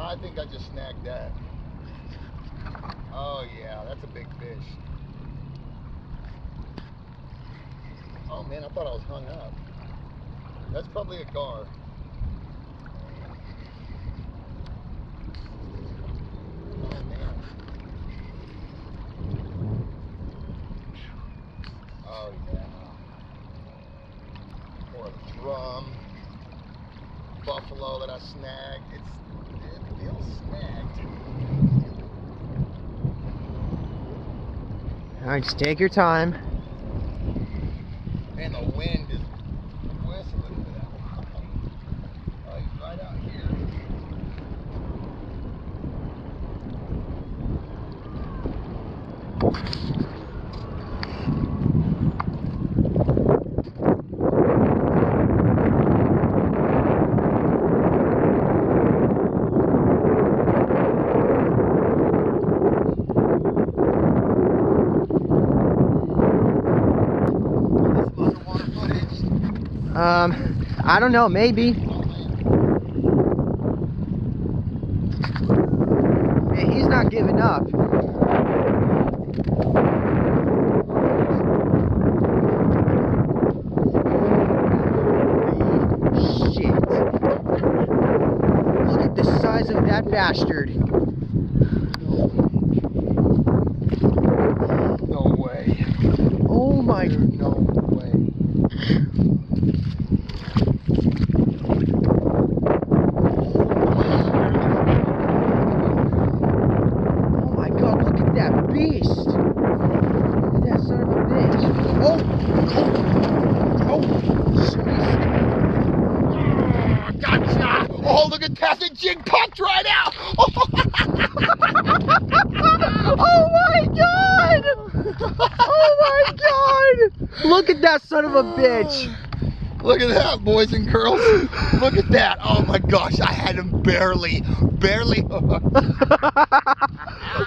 I think I just snagged that. Oh yeah, that's a big fish. Oh man, I thought I was hung up. That's probably a gar. Oh man. Oh yeah. Or a drum. Buffalo that I snagged. It feels snagged. Alright, just take your time. And the wind is whistling for that. Oh, he's right out here. I don't know, maybe. Man, he's not giving up. Holy shit. Look at the size of that bastard. No way. Oh my. No way. That beast! Look at that son of a bitch! Oh! Gotcha! Oh, look at that! The jig popped right out! Oh my god! Oh my god! Look at that son of a bitch! Look at that, boys and girls. Look at that. Oh my gosh, I had him barely hooked.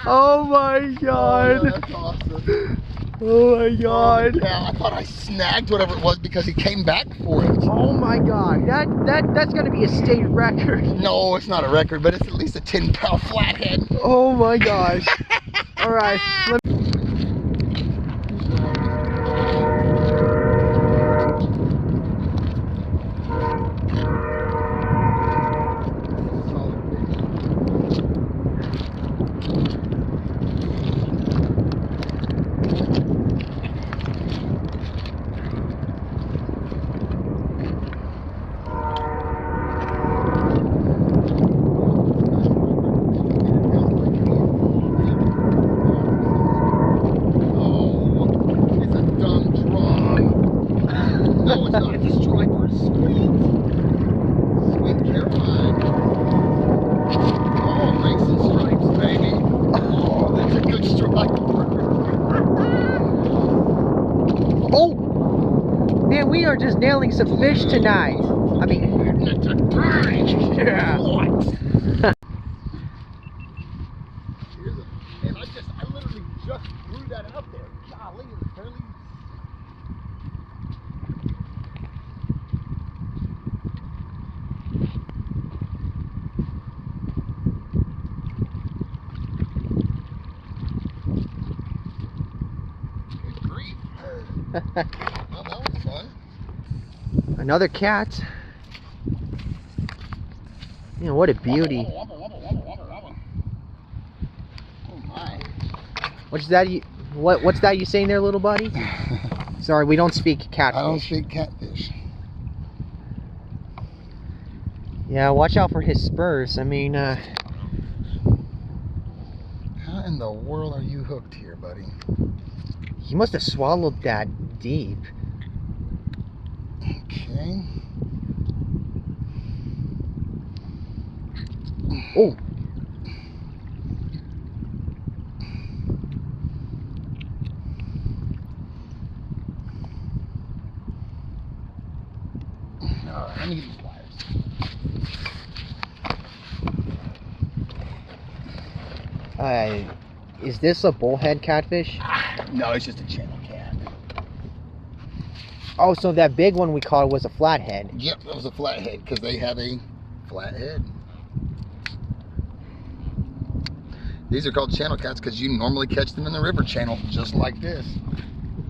Oh my god. Oh, yeah, that's awesome. Oh my god. I thought I snagged whatever it was because he came back for it. Oh my god. That's gonna be a state record. No, it's not a record, but it's at least a 10-pound flathead. Oh my gosh. Alright. Man, we are just nailing some fish tonight. I mean, yeah. Man, I literally just threw that up there. Golly, it's barely. Good grief. Well, that was fun. Another cat. You know, what a beauty. Oh my. What's that what's that you saying there, little buddy? Sorry, we don't speak catfish. I don't speak catfish. Yeah, watch out for his spurs. I mean, how in the world are you hooked here, buddy? He must have swallowed that deep. Okay. Oh. Alright, let me get these pliers. Is this a bullhead catfish? No, it's just a channel cat. Oh, so that big one we caught was a flathead. Yep, that was a flathead because they have a flathead. These are called channel cats because you normally catch them in the river channel, just like this.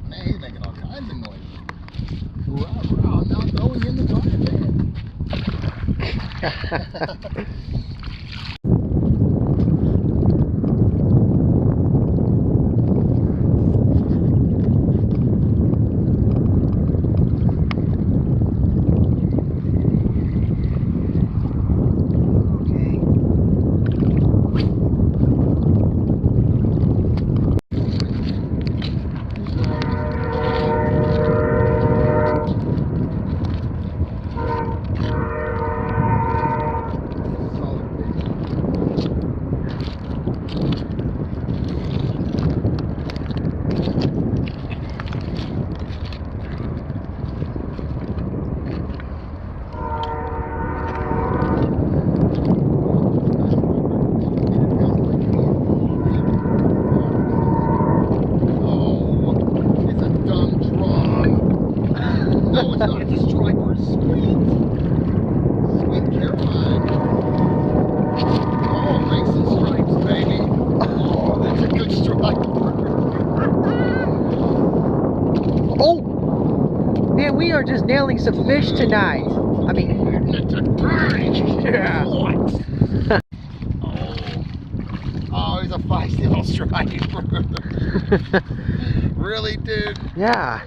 Man, he's making all kinds of noises. Wow, wow, now throwing in the target. We are just nailing some fish tonight. I mean, yeah. Oh, he's a feisty little striper. Really, dude? Yeah.